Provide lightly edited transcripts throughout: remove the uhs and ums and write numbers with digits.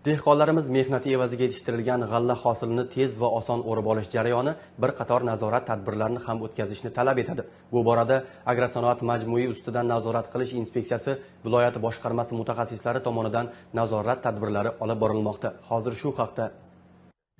Dehqonlarimiz mehnati evaziga yetishtirilgan g'alla hosilini tez va oson o'rib olish jarayoni bir qator nazorat tadbirlarini ham o'tkazishni talab etadi. Bu borada Agrosanoat majmui ustidan nazorat qilish inspeksiyasi viloyat boshqarmasi mutaxassislari tomonidan nazorat tadbirlari olib borilmoqda. Hozir shu haqda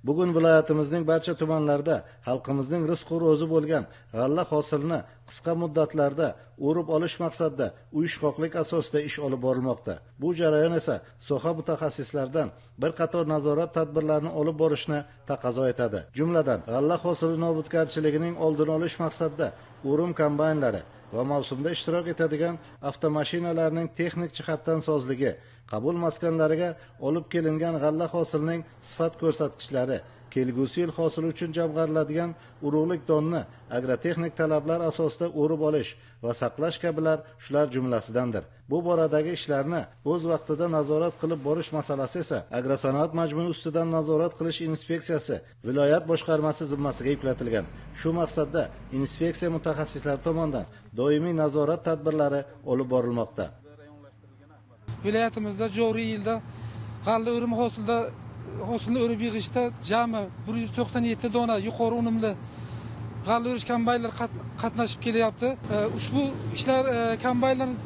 bugun viloyatimizning barcha tumanlarida xalqimizning rizq ro'zi bo'lgan g'alla hosilini qisqa muddatlarda o'rib olish maqsadida uyushqoqlik asosida ish olib borilmoqda. Bu jarayon esa soha mutaxassislaridan bir qator nazorat tadbirlarini olib borishni taqozo etadi. Jumladan, g'alla hosili nobudgarchiligining oldini olish maqsadida o'rim kombaynlari va mavsumda ishtirok etadigan avtomashinalarning texnik jihatdan sozligi, qabul maskanlariga olib kelingan g'alla hosilining sifat ko'rsatkichlari, kelgusi yil hosili uchun jamg'ariladigan urug'lik donni agrotexnik talablar asosida o'rib olish va saqlash kabilar shular jumlasidandir. Bu boradagi ishlarni o'z vaqtida nazorat qilib borish masalasi esa Agrosanoat majmui ustidan nazorat qilish inspeksiyasi viloyat boshqarmasi zimmasiga yuklatilgan. Shu maqsadda inspeksiya mutaxassislari tomonidan doimiy nazorat tadbirlari olib borilmoqda. Viloyatimizda joriy yilda g'alla o'rimi hosilni o'rib yig'ishda jami 197 dona yuqori unumli g'alla o'rish kombaynlari qatnashib kelyapti. Ushbu ishlar kombaynlarning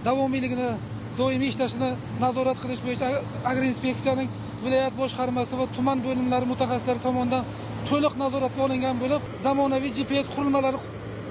davomiyligini, doimiy ishlashini nazorat qilish bo'yicha agroinspeksiyaning viloyat boshqarmasi va tuman bo'limlari mutaxassislari tomonidan to'liq nazoratga olingan bo'lib, zamonaviy GPS qurilmalari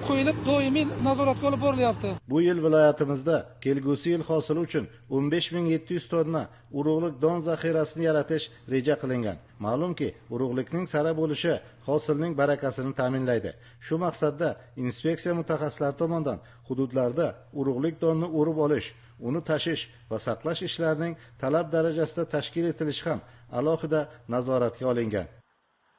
qo'yilib, doimiy nazoratga olib borilyapti. Bu yil viloyatimizda kelgusi yil hosili uchun 15700 tonna urug'lik don zaxirasini yaratish reja qilingan. Ma'lumki, urug'likning sara bo'lishi hosilning barakasini ta'minlaydi. Shu maqsadda inspeksiya mutaxassislari tomonidan hududlarda urug'lik donni o'rib olish, uni tashish va saqlash ishlarining talab darajasida tashkil etilishi ham alohida nazoratga olingan.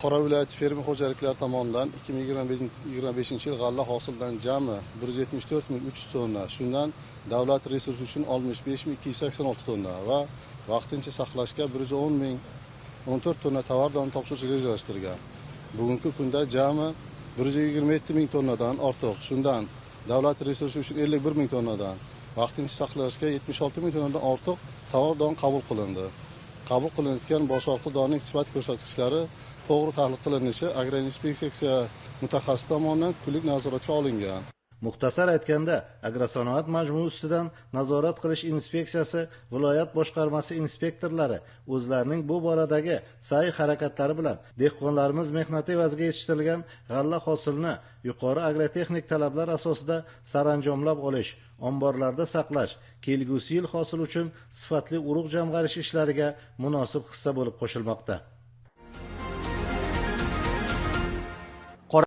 Qora viloyat fermer xo'jaliklari tomonidan 2025 yil g'alla hosilidan jami 174.300 tonna, shundan davlat resursi uchun 65.286 tonna va vaqtincha saqlashga 110.014 tonna tovar doni topshirish rejalashtirilgan. Bugungi kunda jami 127.000 tonnadan ortiq, shundan davlat resursi uchun 51.000 tonnadan, vaqtincha saqlashga 76.000 tonnadan ortiq tovar don qabul qilindi. Qabul qilinayotgan boshqa donning sifat ko'rsatkichlari to'g'ri tahlil qilinishi agroinspeksiya mutaxassis tomonidan kunlik nazoratga olingan. Muxtasar aytganda, Agrosanoat majmui ustidan nazorat qilish inspeksiyasi viloyat boshqarmasi inspektorlari o'zlarining bu boradagi sa'y harakatlari bilan dehqonlarimiz mehnati evaziga yetishtirilgan g'alla hosilini yuqori agrotexnik talablar asosida saranjomlab olish, omborlarda saqlash, kelgusi yil hosil uchun sifatli urug' jamg'arish ishlariga munosib hissa bo'lib qo'shilmoqda.